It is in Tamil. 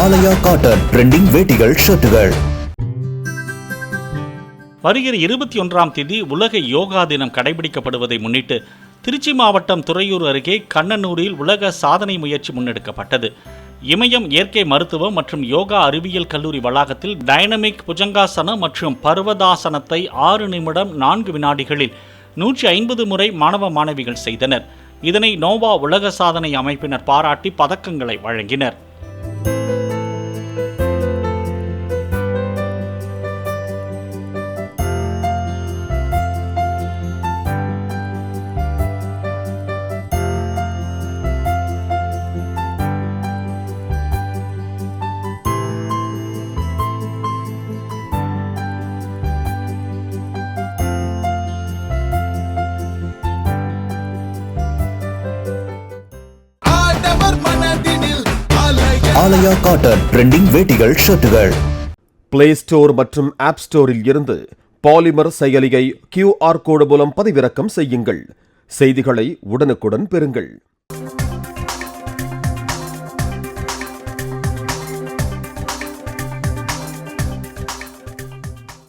ஆலயா காட்டன் ட்ரெண்டிங் வேட்டிகள், ஷர்ட்டுகள். வருகிற 21ஆம் தேதி உலக யோகா தினம் கடைபிடிக்கப்படுவதை முன்னிட்டு திருச்சி மாவட்டம் துறையூர் அருகே கண்ணனூரில் உலக சாதனை முயற்சி முன்னெடுக்கப்பட்டது. இமயம் இயற்கை மருத்துவம் மற்றும் யோகா அறிவியல் கல்லூரி வளாகத்தில் டைனமிக் புஜங்காசனம் மற்றும் பர்வதாசனத்தை 6 நிமிடம் 4 வினாடிகளில் 150 முறை மாணவ மாணவிகள் செய்தனர். இதனை நோவா உலக சாதனை அமைப்பினர் பாராட்டி பதக்கங்களை வழங்கினர். ஆலயா காட்டன் ட்ரெண்டிங் வேட்டிகள், ஷர்ட்டுகள். பிளே ஸ்டோர் மற்றும் ஆப் ஸ்டோரில் இருந்து பாலிமர் செயலியை QR கோடு மூலம் பதிவிறக்கம் செய்யுங்கள். செய்திகளை உடனுக்குடன் பெறுங்கள்.